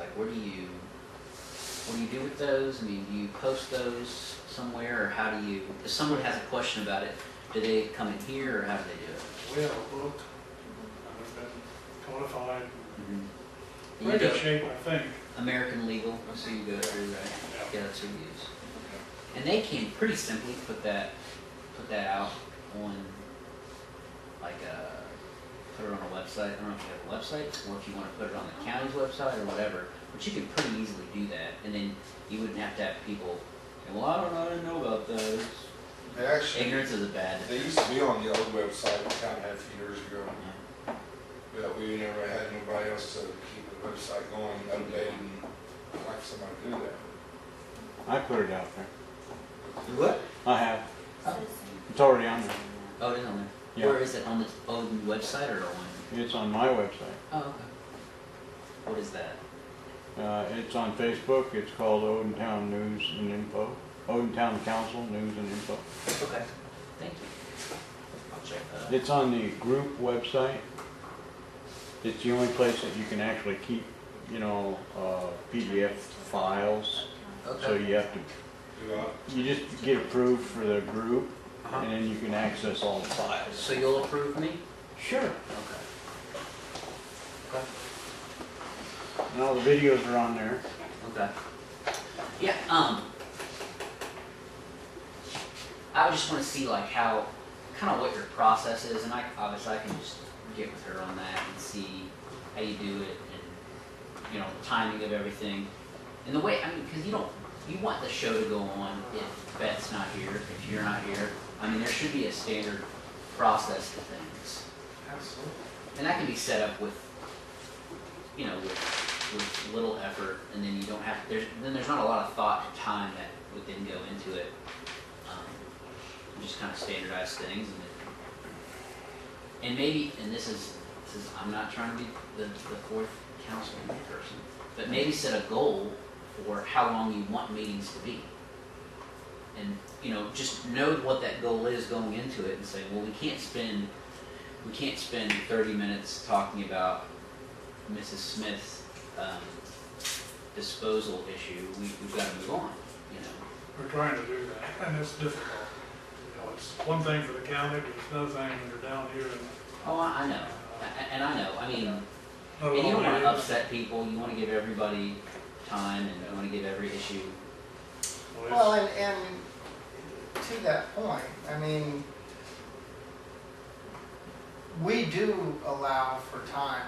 like, what do you do with those? I mean, do you post those somewhere, or how do you, if someone has a question about it, do they come in here, or how do they do it? We have a book, and it's been codified, Mm-hmm. pretty good shape, I think. American Legal, so you go through, right? Yeah. Yeah, that's what you use. And they can pretty simply put that out on, like, put it on a website. I don't know if you have a website, or if you want to put it on the county's website or whatever, but you could pretty easily do that, and then you wouldn't have to have people, well, I didn't know about those. They actually, Ignorance is a bad. they used to be on the old website the town had a few years ago. But we never had nobody else to keep the website going, updated, and like somebody to do that. I put it out there. What? I have. Oh. It's already on there. Oh, it is on there. Yeah. Where is it, on the Odon website or on? It's on my website. Oh, okay. What is that? It's on Facebook. It's called Odon Town News and Info. Odon Town Council News and Info. Okay, thank you. I'll check that out. It's on the group website. It's the only place that you can actually keep, PDF files. Okay. So you have to, Do I? you just get approved for the group, Uh-huh. and then you can access all the files. So you'll approve me? Sure. Okay. Okay. And all the videos are on there. Okay. Yeah, I just want to see like how, kind of what your process is, and obviously I can just get with her on that and see how you do it, and, the timing of everything. And the way, because you want the show to go on if Beth's not here, if you're not here. There should be a standard process to things. Absolutely. And that can be set up with, with little effort, and then you don't have, there's not a lot of thought and time that would then go into it. Just kind of standardize things, and maybe, and this is, I'm not trying to be the fourth councilman person, but maybe set a goal for how long you want meetings to be. And, just know what that goal is going into it and say, well, we can't spend 30 minutes talking about Mrs. Smith's disposal issue. We've got to move on, We're trying to do that, and it's difficult. It's one thing for the county, but it's another thing when you're down here and. Oh, I know. And I know. not And you only don't want you, to upset people. You want to give everybody time, and you want to give every issue. Well, and to that point, we do allow for time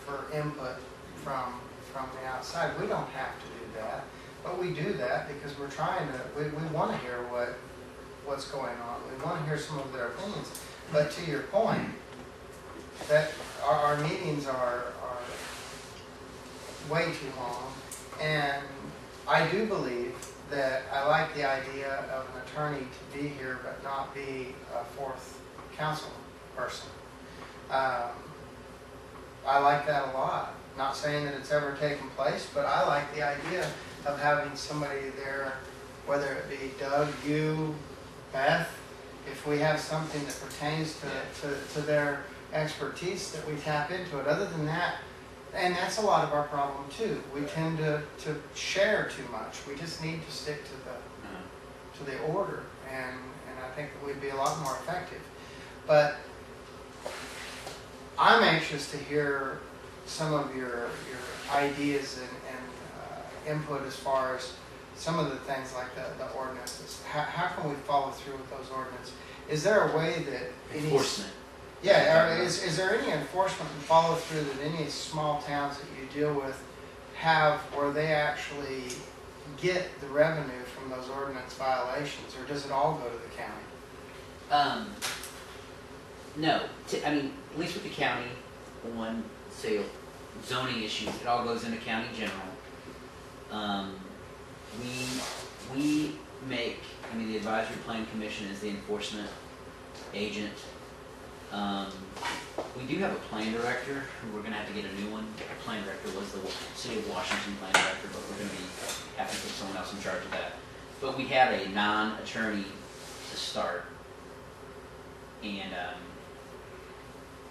for input from the outside. We don't have to do that, but we do that because we're trying to. We want to hear what's going on. We want to hear some of their opinions. But to your point, that our meetings are way too long, and I do believe that I like the idea of an attorney to be here but not be a fourth council person. I like that a lot. Not saying that it's ever taken place, but I like the idea of having somebody there, whether it be Doug, you, Beth, if we have something that pertains to their expertise, that we tap into it. Other than that, and that's a lot of our problem too. We tend to share too much. We just need to stick to the order, and I think that we'd be a lot more effective. But I'm anxious to hear some of your ideas and input as far as some of the things like the ordinances. How can we follow through with those ordinances? Is there a way that Enforcement. is there any enforcement and follow through that any small towns that you deal with have where they actually get the revenue from those ordinance violations, or does it all go to the county? No. At least with the county, on, say, zoning issues, it all goes into county general. We make, the Advisory Plan Commission is the enforcement agent. We do have a plan director, who we're going to have to get a new one. The plan director was the City of Washington plan director, but we're going to have to put someone else in charge of that. But we have a non-attorney to start. And,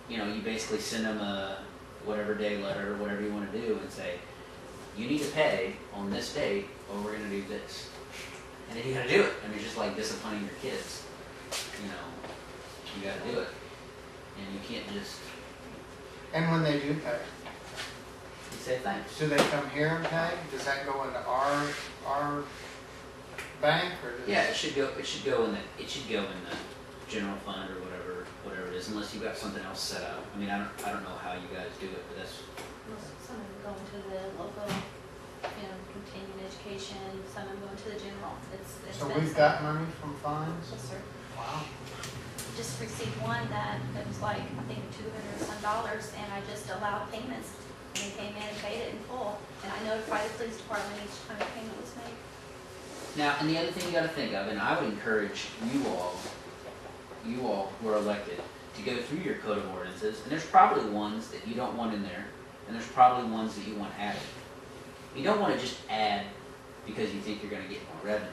you basically send them a whatever day letter, whatever you wanna do, and say, you need to pay on this date, or we're gonna do this. And then you gotta do it. I mean, it's just like disciplining your kids, you know, you gotta do it. And you can't just, And when they do pay, you say thanks. do they come here and pay? Does that go into our bank or does? Yeah, it should go in the general fund or whatever it is, unless you've got something else set up. I mean, I don't know how you guys do it, but that's, Some of them go into the local, continuing education, some of them go into the general. It's So been we've set. got money from fines? Yes, sir. Wow. Just received one that was like, I think $200 or some, and I just allowed payments. And they came in and paid it in full. And I notified the police department each time a payment was made. now, and the other thing you gotta think of, and I would encourage you all who are elected, to go through your code of ordinances, and there's probably ones that you don't want in there, and there's probably ones that you want added. You don't wanna just add because you think you're gonna get more revenue.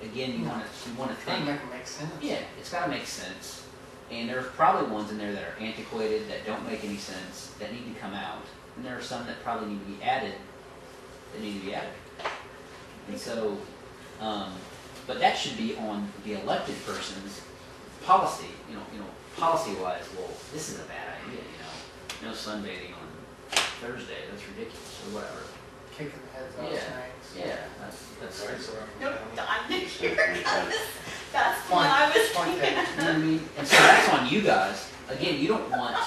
Again, you wanna Trying to think, make it make sense. yeah, it's gotta make sense. And there's probably ones in there that are antiquated, that don't make any sense, that need to come out. And there are some that probably need to be added, that need to be added. And so, but that should be on the elected person's policy, policy-wise, well, this is a bad idea, no sunbathing on Thursday, that's ridiculous, or whatever. Kicking the heads off Yeah. snakes. Yeah, that's, Right, so Nope, I'm- I'm here. That's what I was Point thinking. taken. you know what I mean? And so that's on you guys. Again, you don't want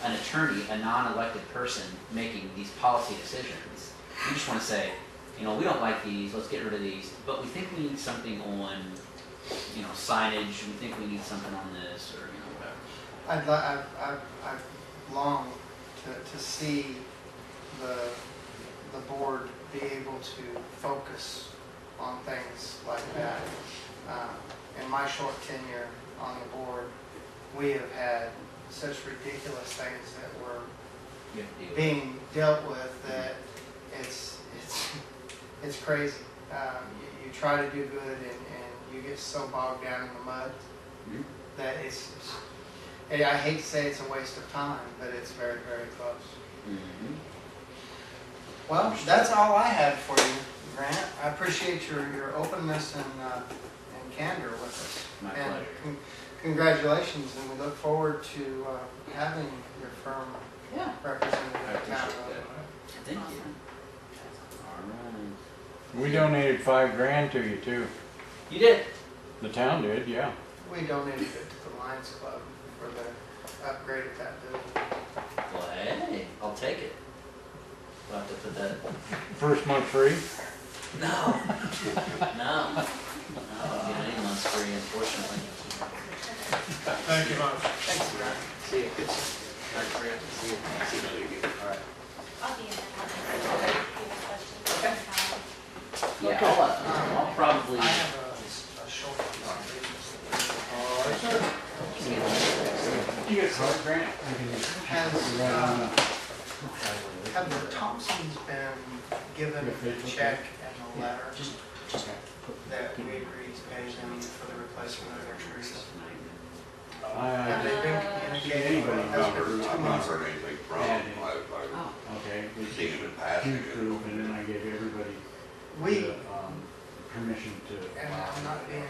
an attorney, a non-elected person, making these policy decisions. You just wanna say, we don't like these, let's get rid of these, but we think we need something on, signage, we think we need something on this, or, whatever. I've longed to see the board be able to focus on things like that. In my short tenure on the board, we have had such ridiculous things that were You have to deal with it. being dealt with that it's crazy. You try to do good and you get so bogged down in the mud Mhm. that I hate to say it's a waste of time, but it's very, very close. Mhm. Well, that's all I had for you, Grant. I appreciate your openness and candor with us. My And pleasure. congratulations, and we look forward to having your firm Yeah. represented I in town. appreciate that. Thank you. All right. We donated $5,000 to you too. You did. The town did, yeah. We donated it to the Lions Club for the upgrade of that building. Well, hey, I'll take it. We'll have to put that. First month free. No. No. I don't get any months free, unfortunately. Thank you much. Thanks, Grant. See you. See you. All right. I'll be in that one. If you have questions. Yeah, I'll probably. I have a short presentation. You get a card, Grant? Have the Thompsons been given a check and a letter that we agreed to pay them for the replacement of their trees? Have they been communicating? Anybody Has it covered? been 2 I've not months? heard anything from Yeah, them. Oh. Okay. we I've seen them in passing. Huge group, and then I gave everybody We, the, permission to. and I'm not being